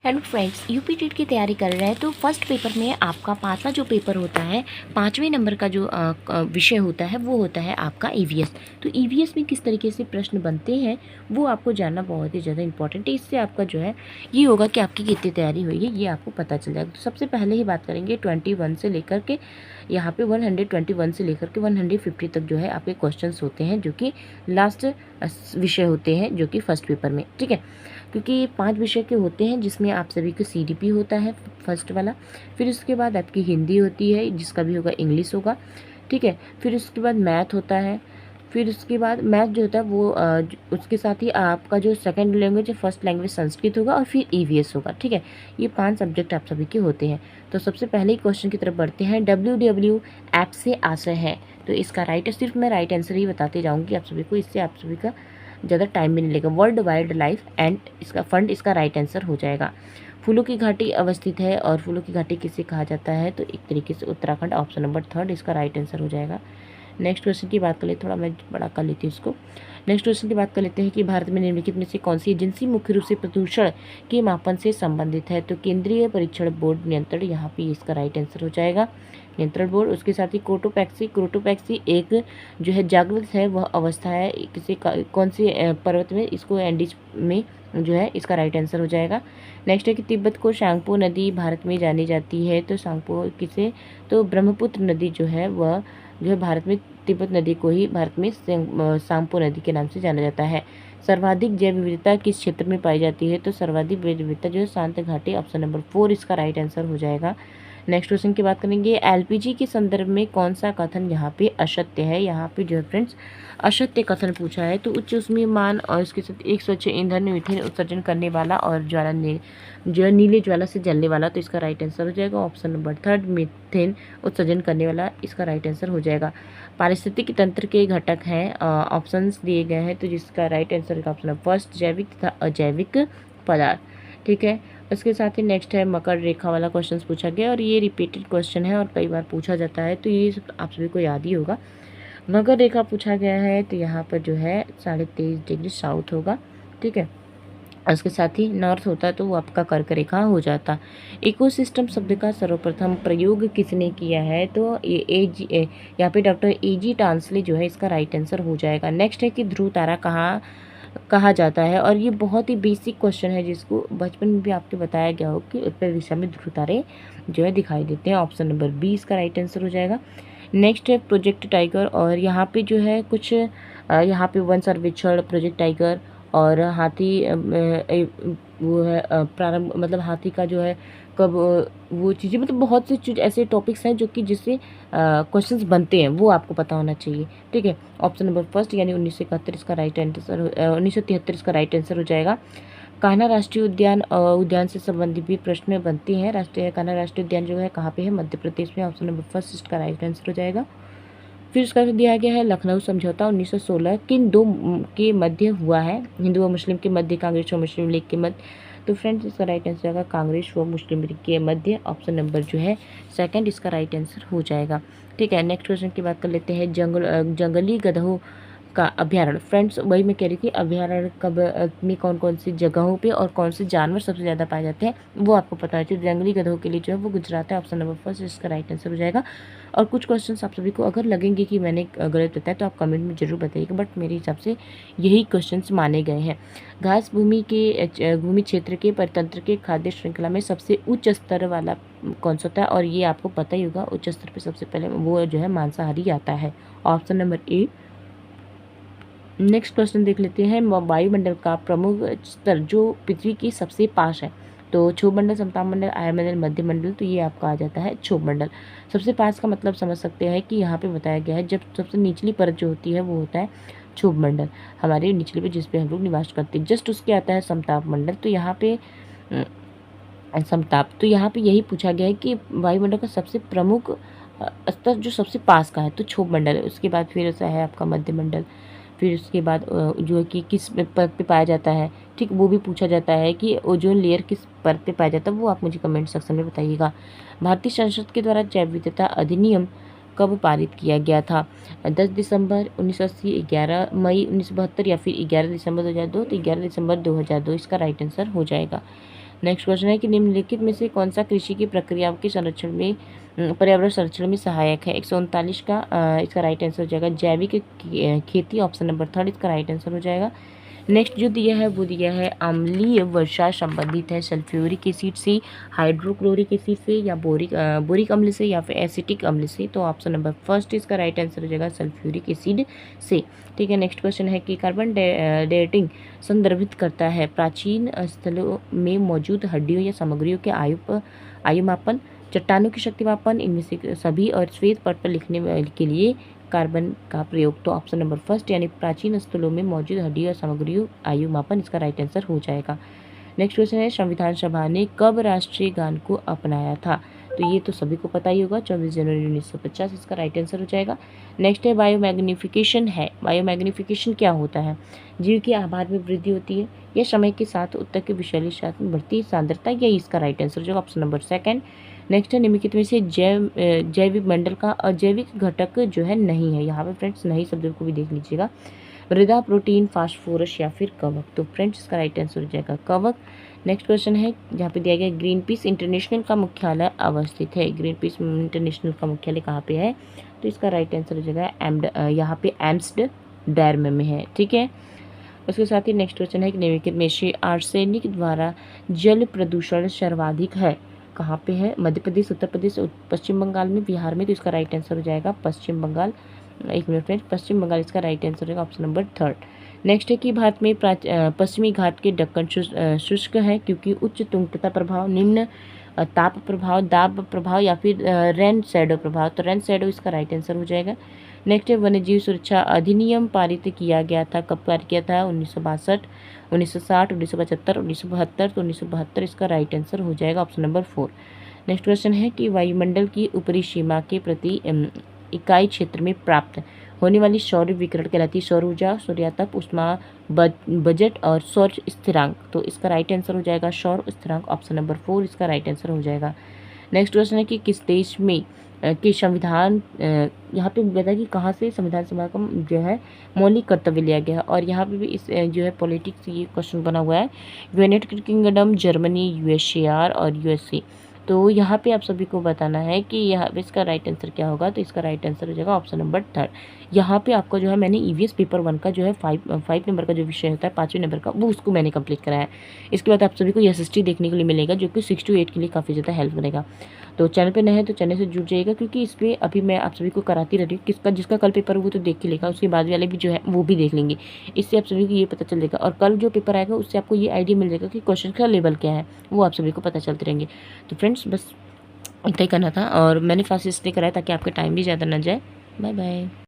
Hello friends, UP TET की तैयारी कर रहे हैं तो फर्स्ट पेपर में आपका पांचवा जो पेपर होता है, पाँचवें नंबर का जो विषय होता है वो होता है आपका ईवीएस। तो ईवीएस में किस तरीके से प्रश्न बनते हैं वो आपको जानना बहुत ही ज़्यादा इंपॉर्टेंट है। इससे आपका जो है ये होगा कि आपकी कितनी तैयारी हुई है ये आपको पता चल जाएगा। तो सबसे पहले ही बात करेंगे 21 से लेकर के यहाँ पे 121 से लेकर के 150 तक जो है आपके क्वेश्चन होते हैं, जो कि लास्ट विषय होते हैं जो कि फर्स्ट पेपर में, ठीक है। क्योंकि ये 5 विषय के होते हैं जिसमें आप सभी को सीडीपी होता है फर्स्ट वाला, फिर उसके बाद आपकी हिंदी होती है जिसका भी होगा इंग्लिश होगा, ठीक है। फिर उसके बाद मैथ होता है, फिर उसके बाद मैथ जो होता है वो उसके साथ ही आपका जो सेकंड लैंग्वेज है, फर्स्ट लैंग्वेज संस्कृत होगा और फिर ईवीएस होगा, ठीक है। ये 5 सब्जेक्ट आप सभी के होते हैं। तो सबसे पहले ही क्वेश्चन की तरफ बढ़ते हैं। WW ऐप से आशय है, तो इसका राइट, सिर्फ मैं राइट आंसर ही बताते जाऊँगी आप सभी को, इससे आप सभी का ज़्यादा टाइम भी नहीं लगेगा। वर्ल्ड वाइल्ड लाइफ एंड इसका फंड इसका राइट आंसर हो जाएगा। फूलों की घाटी अवस्थित है और फूलों की घाटी किसे कहा जाता है, तो एक तरीके से उत्तराखंड, ऑप्शन नंबर 3 इसका राइट आंसर हो जाएगा। नेक्स्ट क्वेश्चन की बात कर लेते, थोड़ा मैं बड़ा कर लेती हूँ इसको। नेक्स्ट क्वेश्चन की बात कर लेते हैं कि भारत में निम्नलिखित में से कौन सी एजेंसी मुख्य रूप से प्रदूषण के मापन से संबंधित है, तो केंद्रीय परीक्षण बोर्ड नियंत्रण, यहाँ पे इसका राइट आंसर हो जाएगा, नियंत्रण बोर्ड। उसके साथ ही क्रोटोपैक्सी एक जो है जागृत है वह अवस्था है किसी कौन से पर्वत में, इसको एंडीज में जो है इसका राइट आंसर हो जाएगा। नेक्स्ट है कि तिब्बत को सांगपो नदी भारत में जानी जाती है, तो सांगपो किसे, तो ब्रह्मपुत्र नदी जो है वह जो है भारत में, तिब्बत नदी को ही भारत में सांगपो नदी के नाम से जाना जाता है। सर्वाधिक जैव विविधता किस क्षेत्र में पाई जाती है, तो सर्वाधिक जैव विविधता जो है शांत घाटी, ऑप्शन नंबर 4 इसका राइट आंसर हो जाएगा। नेक्स्ट क्वेश्चन की बात करेंगे, एलपीजी के संदर्भ में कौन सा कथन यहाँ पे असत्य है। यहाँ पे जो है फ्रेंड्स असत्य कथन पूछा है, तो उच्च ऊष्मीयमान और इसके साथ एक स्वच्छ ईंधन मीथेन उत्सर्जन करने वाला और जो है नीले ज्वाला से जलने वाला, तो इसका राइट आंसर हो जाएगा ऑप्शन नंबर 3 मीथेन उत्सर्जन करने वाला, इसका राइट आंसर हो जाएगा। पारिस्थितिक तंत्र के घटक हैं, ऑप्शंस दिए गए हैं, तो जिसका राइट आंसर का ऑप्शन फर्स्ट जैविक तथा अजैविक पदार्थ, ठीक है। उसके साथ ही नेक्स्ट है मकर रेखा वाला क्वेश्चन पूछा गया और ये रिपीटेड क्वेश्चन है और कई बार पूछा जाता है, तो ये सब आप सभी को याद ही होगा। मकर रेखा पूछा गया है, तो यहाँ पर जो है 23.5 डिग्री साउथ होगा, ठीक है। उसके साथ ही नॉर्थ होता है तो वो आपका कर्क रेखा हो जाता। इकोसिस्टम शब्द का सर्वप्रथम प्रयोग किसने किया है, तो ये यहाँ पे डॉक्टर AG टांसले जो है इसका राइट आंसर हो जाएगा। नेक्स्ट है कि ध्रुव तारा कहाँ कहा जाता है, और ये बहुत ही बेसिक क्वेश्चन है जिसको बचपन में भी आपको बताया गया हो कि उत्तर दिशा में ध्रुव तारे जो है दिखाई देते हैं, ऑप्शन नंबर 20 का राइट आंसर हो जाएगा। नेक्स्ट है प्रोजेक्ट टाइगर, और यहाँ पे जो है कुछ यहाँ पे वन सर्वेक्षण, प्रोजेक्ट टाइगर और हाथी वो है प्रारंभ, मतलब हाथी का जो है कब वो चीज़ें, मतलब बहुत से चीज़ ऐसे टॉपिक्स हैं जो कि जिससे क्वेश्चंस बनते हैं वो आपको पता होना चाहिए, ठीक है। ऑप्शन नंबर फर्स्ट यानी 1971 इसका राइट आंसर, 1973 इसका राइट आंसर हो जाएगा। कान्हा राष्ट्रीय उद्यान उद्यान से संबंधित भी प्रश्न बनते हैं। राष्ट्रीय कान्हा राष्ट्रीय उद्यान जो है कहाँ पे है, मध्य प्रदेश में, ऑप्शन नंबर फर्स्ट इसका राइट आंसर हो जाएगा। फिर उसका दिया गया है लखनऊ समझौता 1916 किन दो के मध्य हुआ है, हिंदू व मुस्लिम के मध्य, कांग्रेस व मुस्लिम लीग के मध्य, तो फ्रेंड्स इसका राइट आंसर आएगा कांग्रेस व मुस्लिम लीग के मध्य, ऑप्शन नंबर जो है सेकंड इसका राइट आंसर हो जाएगा, ठीक है। नेक्स्ट क्वेश्चन की बात कर लेते हैं, जंगली गधों का अभ्यारण्य। फ्रेंड्स वही मैं कह रही थी, अभ्यारण्य कब में कौन कौन सी जगहों पे और कौन से जानवर सबसे ज़्यादा पाए जाते हैं वो आपको पता है। तो जंगली गधों के लिए जो है वो गुजरात है, ऑप्शन नंबर फर्स्ट इसका राइट आंसर हो जाएगा। और कुछ क्वेश्चंस आप सभी को अगर लगेंगे कि मैंने गलत बताया तो आप कमेंट में जरूर बताइएगा, बट मेरे हिसाब से यही क्वेश्चंस माने गए हैं। घास भूमि क्षेत्र के परितंत्र के खाद्य श्रृंखला में सबसे उच्च स्तर वाला कौन सा होता है, और ये आपको पता ही होगा, उच्च स्तर पर सबसे पहले वो जो है मांसाहारी आता है, option number A. Next question देख लेते हैं, वायुमंडल का प्रमुख स्तर जो पृथ्वी की सबसे पास है, तो क्षोभमंडल, समतापमंडल, आयनमंडल, मध्यमंडल, तो ये आपका आ जाता है क्षोभमंडल। सबसे पास का मतलब समझ सकते हैं कि यहाँ पे बताया गया है जब सबसे निचली परत जो होती है वो होता है क्षोभमंडल, हमारे निचले पे जिस पे हम लोग निवास करते हैं, जस्ट उसके आता है समताप मंडल। तो यहाँ पे समताप, तो यहाँ पे यही पूछा गया है कि वायुमंडल का सबसे प्रमुख स्तर जो सबसे पास का है तो क्षोभमंडल है। उसके बाद फिर ऐसा है आपका मध्यमंडल, फिर उसके बाद जो है कि किस परत पे पाया जाता है, ठीक, वो भी पूछा जाता है कि ओजोन लेयर किस परत पे पाया जाता है, वो आप मुझे कमेंट सेक्शन में बताइएगा। भारतीय संसद के द्वारा जैव विविधता अधिनियम कब पारित किया गया था, 10 दिसंबर 1980, 11 मई 1972 या फिर 11 दिसंबर 2002, तो 11 दिसंबर 2002 इसका राइट आंसर हो जाएगा। नेक्स्ट क्वेश्चन है कि निम्नलिखित में से कौन सा कृषि की प्रक्रियाओं के संरक्षण में पर्यावरण संरक्षण में सहायक है। 139 का इसका राइट आंसर हो जाएगा जैविक खेती, ऑप्शन नंबर 3 इसका राइट आंसर हो जाएगा। नेक्स्ट जो दिया है वो दिया है अम्लीय वर्षा संबंधित है सल्फ्यूरिक एसिड से, हाइड्रोक्लोरिक एसिड से, या बोरिक अम्ल से, या फिर एसिटिक अम्ल से। तो ऑप्शन नंबर फर्स्ट इसका राइट आंसर हो जाएगा सल्फ्यूरिक एसिड से। ठीक है, नेक्स्ट क्वेश्चन है कि कार्बन डेटिंग संदर्भित करता है प्राचीन स्थलों में मौजूद हड्डियों या सामग्रियों के आयु मापन, चट्टानों की शक्ति मापन, इनमें से सभी, और श्वेत पट पर लिखने के लिए कार्बन का प्रयोग। तो ऑप्शन नंबर फर्स्ट यानी प्राचीन स्थलों में मौजूद हड्डियों और सामग्रियों आयु मापन इसका राइट आंसर हो जाएगा। नेक्स्ट क्वेश्चन है संविधान सभा ने कब राष्ट्रीय गान को अपनाया था। तो ये तो सभी को पता ही होगा, 24 जनवरी 1950 इसका राइट आंसर हो जाएगा। नेक्स्ट है बायोमैग्निफिकेशन है। बायोमैग्निफिकेशन क्या होता है। जीव के आकार में वृद्धि होती है, यह समय के साथ उत्तक के विषैले क्षेत्र में बढ़ती सांद्रता, यही इसका राइट आंसर हो जाएगा, ऑप्शन नंबर सेकंड। नेक्स्ट है निम्नलिखित में से जैविक मंडल का अजैविक घटक जो है नहीं है। यहाँ पे फ्रेंड्स नहीं शब्द को भी देख लीजिएगा, मृदा, प्रोटीन, फास्फोरस या फिर कवक। तो फ्रेंड्स इसका राइट आंसर हो जाएगा कवक। नेक्स्ट क्वेश्चन है जहाँ पे दिया गया ग्रीन पीस इंटरनेशनल का मुख्यालय अवस्थित है। ग्रीन पीस इंटरनेशनल का मुख्यालय कहाँ पे है। तो इसका राइट आंसर हो जाएगा यहाँ पे एम्स्टर्डम में है। ठीक है, उसके साथ ही नेक्स्ट क्वेश्चन है कि निम्नलिखित में से आर्सेनिक द्वारा जल प्रदूषण सर्वाधिक है। कहाँ पे है। मध्य प्रदेश, उत्तर प्रदेश, पश्चिम बंगाल में, बिहार में। तो इसका राइट आंसर हो जाएगा पश्चिम बंगाल। एक मिनट फ्रेंड्स, पश्चिम बंगाल इसका राइट आंसर होगा, ऑप्शन नंबर थर्ड। नेक्स्ट है कि भारत में पश्चिमी घाट के दक्कन शुष्क है क्योंकि उच्च तुंगता प्रभाव, निम्न ताप प्रभाव, दाब प्रभाव, या फिर रेन शैडो प्रभाव। तो रेन शैडो इसका राइट आंसर हो जाएगा। नेक्स्ट है वन्यजीव सुरक्षा अधिनियम पारित किया गया था, कब पारित किया था। 1962, 1960, 1975, 1972। तो 1972 इसका राइट आंसर हो जाएगा, ऑप्शन नंबर 4। नेक्स्ट क्वेश्चन है कि वायुमंडल की ऊपरी सीमा के प्रति इकाई क्षेत्र में प्राप्त होने वाली सौर विकिरण कहलाती है सौर ऊर्जा, सूर्यातप, ऊष्मा बजट और सौर स्थिरांक। तो इसका राइट आंसर हो जाएगा सौर स्थिरांक, ऑप्शन नंबर 4 इसका राइट आंसर हो जाएगा। नेक्स्ट क्वेश्चन है कि किस देश में के संविधान, यहाँ पे बता कि कहाँ से संविधान सभा का जो है मौलिक कर्तव्य लिया गया है। और यहाँ पे भी इस जो है पॉलिटिक्स ये क्वेश्चन बना हुआ है, यूनाइटेड किंगडम, जर्मनी, यूएसएआर और यूएसए। तो यहाँ पे आप सभी को बताना है कि यहाँ पे इसका राइट आंसर क्या होगा। तो इसका राइट आंसर हो जाएगा ऑप्शन नंबर 3। यहाँ पे आपका जो है मैंने ईवीएस पेपर 1 का जो है 5 नंबर का जो विषय होता है 5वें नंबर का, वो उसको मैंने कंप्लीट कराया है। इसके बाद आप सभी को एसएसटी देखने के लिए मिलेगा जो कि 6 to 8 के लिए काफ़ी ज़्यादा हेल्प करेगा। तो चैनल पे नए हैं तो चैनल से जुड़ जाइएगा क्योंकि इस पर अभी मैं आप सभी को कराती रह रही हूँ। जिसका कल पेपर वो तो देख के लेगा, उसके बाद वाले भी जो है वो भी देख लेंगे। इससे आप सभी को ये पता चल जाएगा, और कल जो पेपर आएगा उससे आपको ये आइडिया मिल जाएगा कि क्वेश्चन का लेवल क्या है, वो आप सभी को पता चलते रहेंगे। तो फ्रेंड्स बस इतना ही करना था, और मैंने फास्ट इसलिए कराया ताकि आपका टाइम भी ज़्यादा ना जाए। Bye bye.